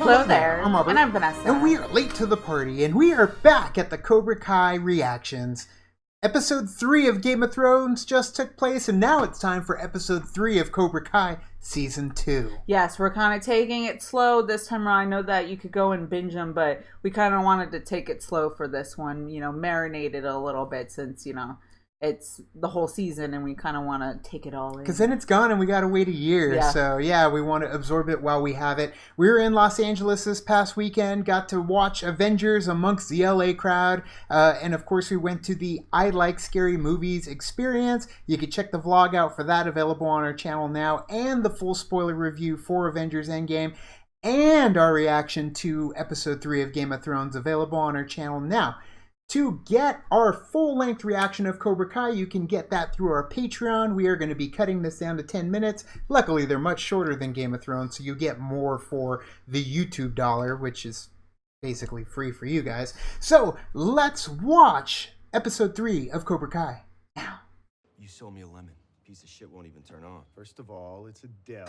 Hello there. I'm Robert. And I'm Vanessa. And we are late to the party, and we are back at the Cobra Kai reactions. Episode 3 of Game of Thrones just took place, and now it's time for Episode 3 of Cobra Kai Season 2. Yes, we're kind of taking it slow this time around. I know that you could go and binge them, but we kind of wanted to take it slow for this one. You know, marinate it a little bit since, you know, it's the whole season and we kind of want to take it all in. Because then it's gone and we got to wait a year. Yeah. So, yeah, we want to absorb it while we have it. We were in Los Angeles this past weekend, got to watch Avengers amongst the LA crowd. And, of course, we went to the I Like Scary Movies experience. You can check the vlog out for that, available on our channel now. And the full spoiler review for Avengers Endgame. And our reaction to Episode 3 of Game of Thrones, available on our channel now. To get our full-length reaction of Cobra Kai, you can get that through our Patreon. We are going to be cutting this down to 10 minutes. Luckily, they're much shorter than Game of Thrones, so you get more for the YouTube dollar, which is basically free for you guys. So, let's watch Episode 3 of Cobra Kai now. You sold me a lemon. Piece of shit won't even turn on. First of all, it's a Dell.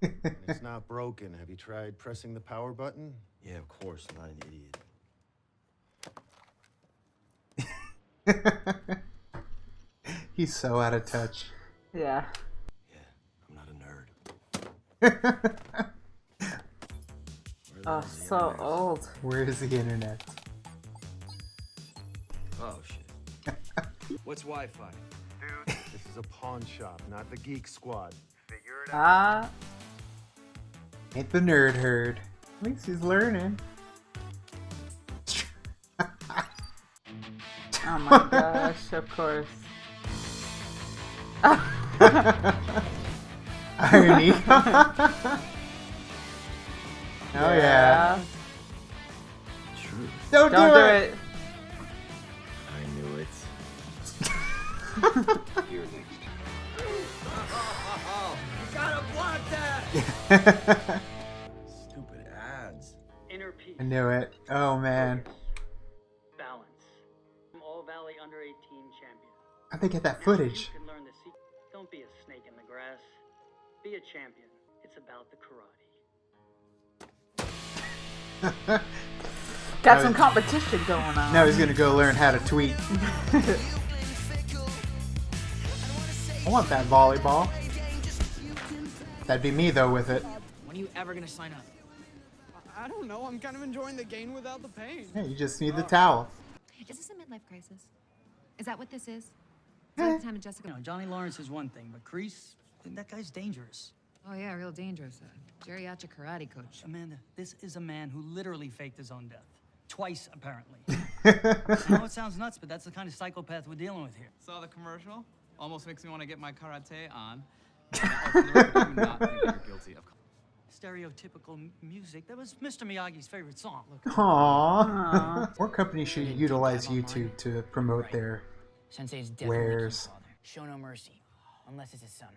And it's not broken. Have you tried pressing the power button? Yeah, of course. I'm not an idiot. He's so out of touch. Yeah. Yeah, I'm not a nerd. Oh, so old. Where is the internet? Oh, shit. What's Wi-Fi? Dude, this is a pawn shop, not the Geek Squad. Figure it out. Ah. Ain't the nerd herd. At least he's learning. Oh my gosh, of course. Irony. Oh yeah. Truth. Don't do it. I knew it. You're next. You gotta block that! Stupid ads. Inner peace. I knew it. Oh man. Balance. All Valley under 18 champion. How'd they get that footage? You can learn the secret. Don't be a snake in the grass. Be a champion. It's about the karate. Got some competition going on. Now he's gonna go learn how to tweet. I want that volleyball. That'd be me though with it. When are you ever gonna sign up? I don't know. I'm kind of enjoying the gain without the pain. Hey, you just need the towel. Is this a midlife crisis? Is that what this is? Is that the time of Jessica? You know, Johnny Lawrence is one thing, but Kreese, that guy's dangerous. Oh yeah, real dangerous. Geriatric karate coach. Amanda, this is a man who literally faked his own death. Twice, apparently. I know it sounds nuts, but that's the kind of psychopath we're dealing with here. Saw the commercial? Almost makes me want to get my karate on. For the record, I do not think you're guilty of. Stereotypical music. That was Mr. Miyagi's favorite song. Look. Aww. More companies should utilize YouTube to promote their Sensei's definitely wares. father. Show no mercy, unless it's his son.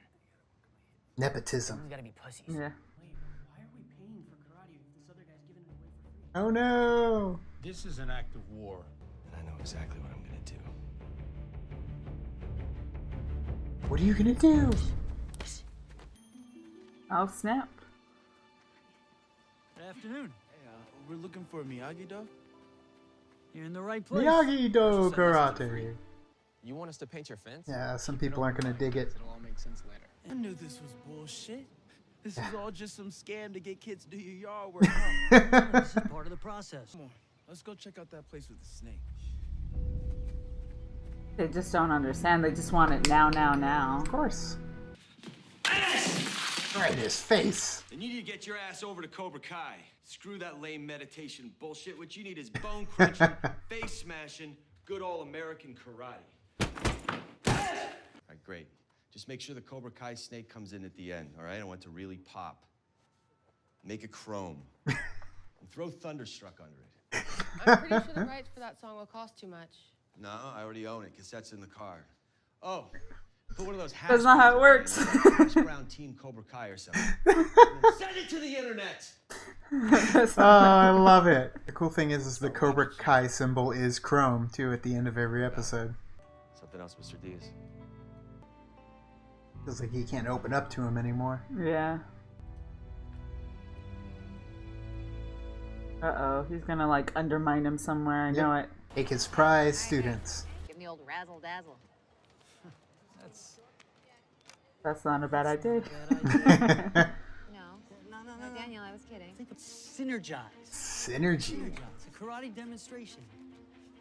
Nepotism. He's gotta be pussies. Yeah. Wait, why are we paying for karate if this other guy's giving it away for free? Oh no. This is an act of war. And I know exactly what I'm gonna do. What are you gonna do? Oh, snap. Good afternoon. Hey, we're looking for Miyagi-Do. You're in the right place. Miyagi-Do karate. You want us to paint your fence? Yeah, some people aren't gonna dig it. It'll all make sense later. I knew this was bullshit. This is all just some scam to get kids to do your yard work. This is part of the process. Come on, let's go check out that place with the snake. They just don't understand. They just want it now, now, now. Of course. Right in his face. Then you need to get your ass over to Cobra Kai. Screw that lame meditation bullshit. What you need is bone crunching, face smashing, good old American karate. All right, great. Just make sure the Cobra Kai snake comes in at the end, all right? I want it to really pop. Make it chrome. And throw Thunderstruck under it. I'm pretty sure the rights for that song will cost too much. No, I already own it. Cassette's in the car. Oh, put one of those hats. That's not how it works. Brown Team Cobra Kai or something. Send it to the internet. Oh, I love it. The cool thing is the Cobra Kai symbol is chrome too at the end of every episode. Something else, Mr. Diaz. Feels like he can't open up to him anymore. Yeah. Uh-oh, he's gonna like undermine him somewhere. I know it. Take his prize students. Give me old razzle dazzle. That's not a bad idea. No, Daniel, I was kidding. Think of synergize. Synergy. It's a karate demonstration.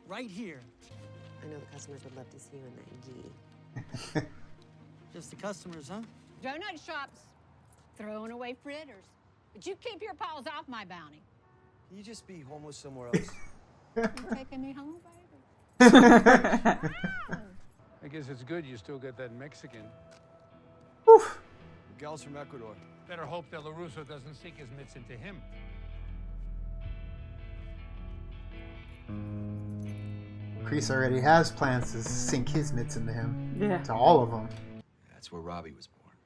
Right here. I know the customers would love to see you in that gi. Just the customers, huh? Donut shops throwing away fritters. But you keep your paws off my bounty. Can you just be homeless somewhere else? You taking me home, baby? I guess it's good you still get that Mexican. Miguel's from Ecuador. Better hope that LaRusso doesn't sink his mitts into him. Kreese already has plans to sink his mitts into him. Yeah. To all of them. That's where Robbie was born.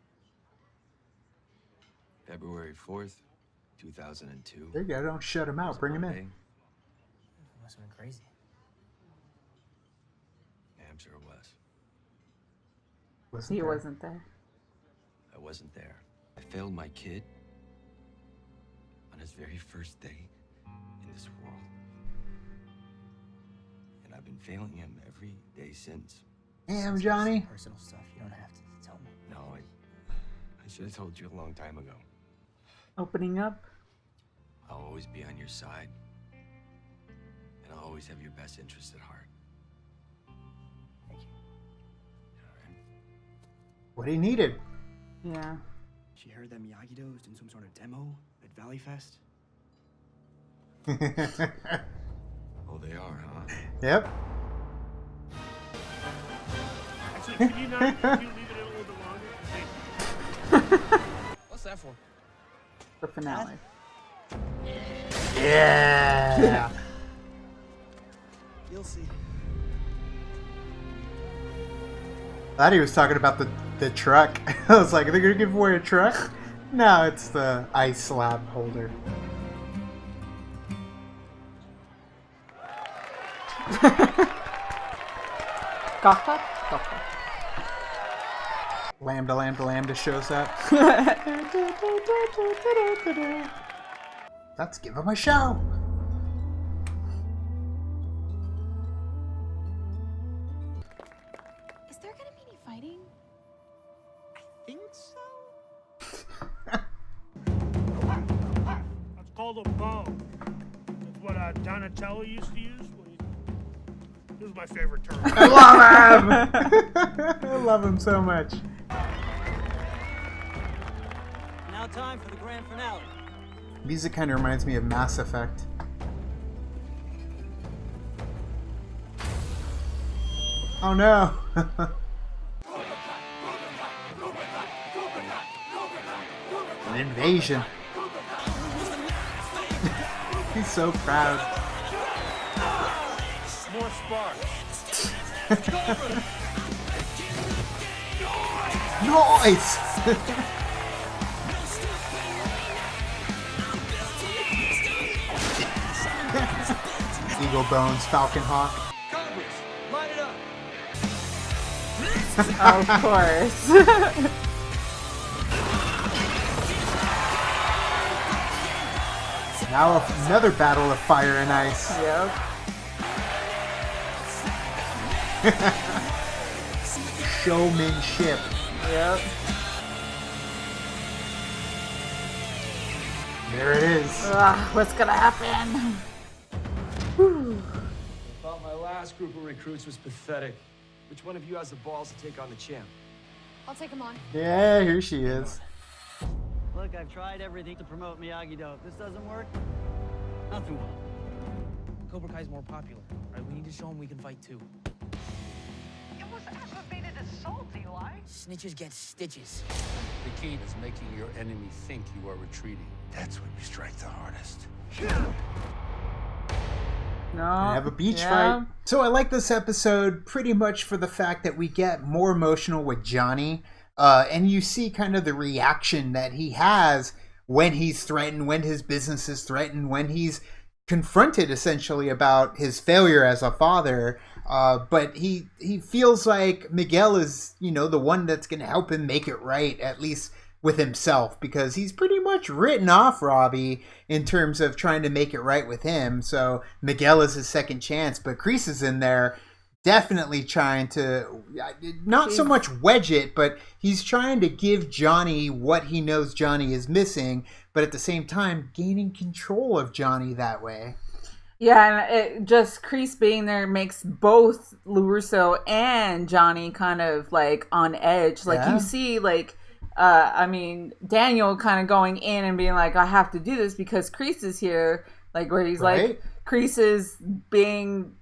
February 4th, 2002. There you go. Don't shut him out. Bring him in. It must have been crazy. Yeah, I'm sure it was. He wasn't there. I wasn't there. I failed my kid on his very first day in this world. And I've been failing him every day since. Damn, Johnny. Personal stuff. You don't have to tell me. No, I should have told you a long time ago. Opening up. I'll always be on your side. And I'll always have your best interest at heart. Thank you. All right. What he needed. Yeah. She heard that Miyagi-Do was doing some sort of demo at Valley Fest. Oh, they are, huh? Yep. Actually, could you leave it a little bit longer? What's that for? The finale. Yeah. You'll see. Thought he was talking about the truck. I was like, are they gonna give away a truck? No, it's the ice slab holder. Gotha? Lambda shows up. Let's give him a show. Is there gonna be any fighting? I think so. That's called a bow. That's what Donatello used to use. This is my favorite term. I love him. I love him so much. Now time for the grand finale. Music kind of reminds me of Mass Effect. Oh no. An invasion. He's so proud. More sparks. Nice! Eagle Bones, Falcon Hawk. Cobras, line it up. Of course. Now another battle of fire and ice. Yep. Showmanship. Yep. There it is. What's gonna happen? I thought my last group of recruits was pathetic. Which one of you has the balls to take on the champ? I'll take him on. Yeah, here she is. Look, I've tried everything to promote Miyagi-Do. If this doesn't work, nothing will. Cobra Kai's more popular, right? We need to show him we can fight too. It was aggravated assault, Eli. Snitches get stitches. The key is making your enemy think you are retreating. That's when you strike the hardest. No. And have a beach fight. So I like this episode pretty much for the fact that we get more emotional with Johnny. And you see kind of the reaction that he has when he's threatened, when his business is threatened, when he's confronted essentially about his failure as a father. But he feels like Miguel is, the one that's going to help him make it right, at least with himself, because he's pretty much written off Robbie in terms of trying to make it right with him. So Miguel is his second chance, but Kreese is in there definitely trying to not so much wedge it, but he's trying to give Johnny what he knows Johnny is missing, but at the same time gaining control of Johnny that way. Yeah, and it just Kreese being there makes both LaRusso and Johnny kind of like on edge. Like you see, like Daniel kind of going in and being like, I have to do this because Kreese is here. Like where he's like, Kreese is being.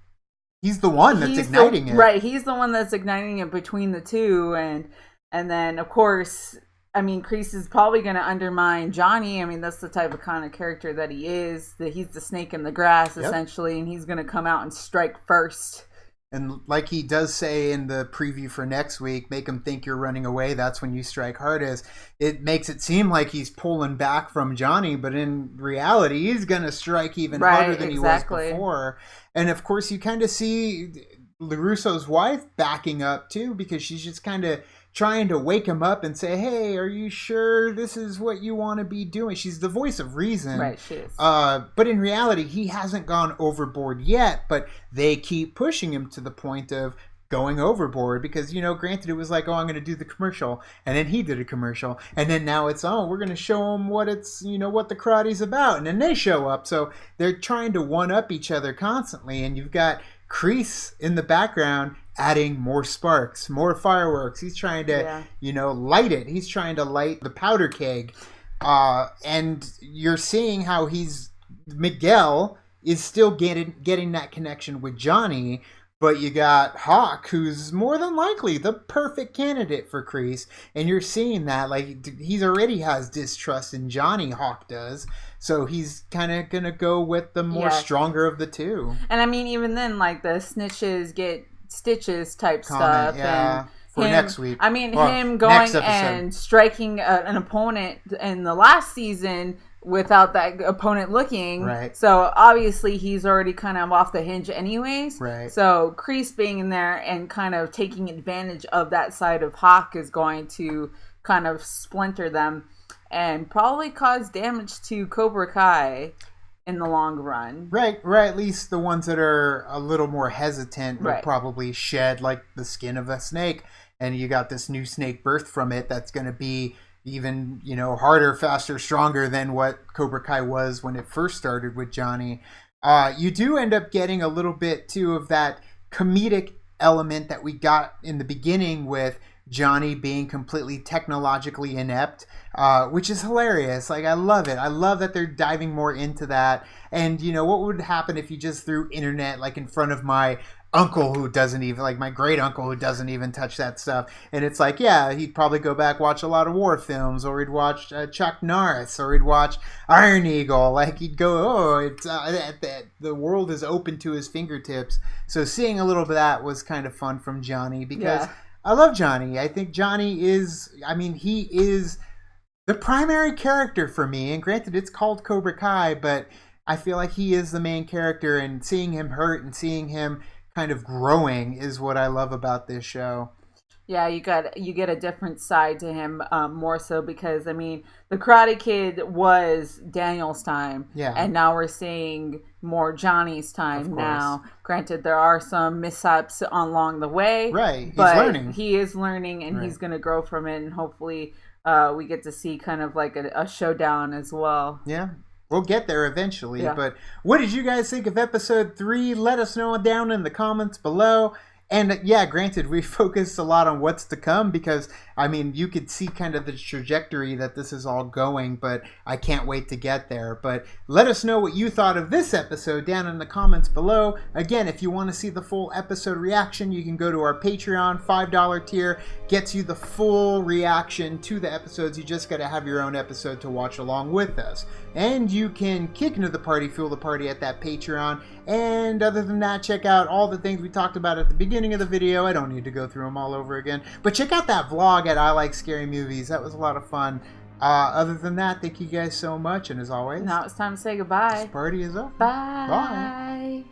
He's the one that's igniting it. Right, he's the one that's igniting it between the two, and then of course, Kreese is probably going to undermine Johnny. That's the type of kind of character that he is. That he's the snake in the grass essentially, and he's going to come out and strike first. And like he does say in the preview for next week, make him think you're running away. That's when you strike hardest. It makes it seem like he's pulling back from Johnny, but in reality, he's going to strike even harder than he was before. And of course, you kind of see LaRusso's wife backing up too, because she's just kind of trying to wake him up and say, hey, are you sure this is what you want to be doing? She's the voice of reason. Right, she is. But in reality, he hasn't gone overboard yet, but they keep pushing him to the point of going overboard because, granted, it was like, oh, I'm going to do the commercial. And then he did a commercial. And then now it's, oh, we're going to show him what it's, what the karate's about. And then they show up. So they're trying to one-up each other constantly. And you've got Kreese in the background adding more sparks, more fireworks. He's trying to, light it. He's trying to light the powder keg. And you're seeing how Miguel is still getting that connection with Johnny, but you got Hawk, who's more than likely the perfect candidate for Kreese. And you're seeing that, like, he already has distrust in Johnny, Hawk does. So he's kind of going to go with the more stronger of the two. And even then, like, the snitches get stitches type stuff. Yeah. And for next week. Him going and striking an opponent in the last season without that opponent looking. Right. So obviously he's already kind of off the hinge anyways. Right. So Kreese being in there and kind of taking advantage of that side of Hawk is going to kind of splinter them and probably cause damage to Cobra Kai in the long run. Right. At least the ones that are a little more hesitant will probably shed like the skin of a snake. And you got this new snake birthed from it that's going to be even, harder, faster, stronger than what Cobra Kai was when it first started with Johnny. You do end up getting a little bit, too, of that comedic element that we got in the beginning with Johnny being completely technologically inept, which is hilarious. Like, I love it. I love that they're diving more into that. And, what would happen if you just threw internet, like, in front of my uncle who doesn't even, like my great uncle who doesn't even touch that stuff, and it's like, yeah, he'd probably go back, watch a lot of war films, or he'd watch Chuck Norris, or he'd watch Iron Eagle. Like, he'd go, oh, it's the world is open to his fingertips. So seeing a little bit of that was kind of fun from Johnny, because I love Johnny. I think Johnny is, he is the primary character for me, and granted it's called Cobra Kai, but I feel like he is the main character, and seeing him hurt and seeing him kind of growing is what I love about this show. Yeah, you get a different side to him, more so because the Karate Kid was Daniel's time, and now we're seeing more Johnny's time now. Granted, there are some mishaps along the way, right? But learning. He is learning, and he's going to grow from it, and hopefully, we get to see kind of like a showdown as well. Yeah. We'll get there eventually, but what did you guys think of episode 3? Let us know down in the comments below. And yeah, granted, we focused a lot on what's to come because, you could see kind of the trajectory that this is all going, but I can't wait to get there. But let us know what you thought of this episode down in the comments below. Again, if you want to see the full episode reaction, you can go to our Patreon. $5 tier gets you the full reaction to the episodes. You just got to have your own episode to watch along with us. And you can kick into the party, fuel the party at that Patreon. And other than that, check out all the things we talked about at the beginning of the video. I don't need to go through them all over again. But check out that vlog at I Like Scary Movies. That was a lot of fun. Other than that, thank you guys so much. And as always, now it's time to say goodbye. This party is over. Bye. Bye.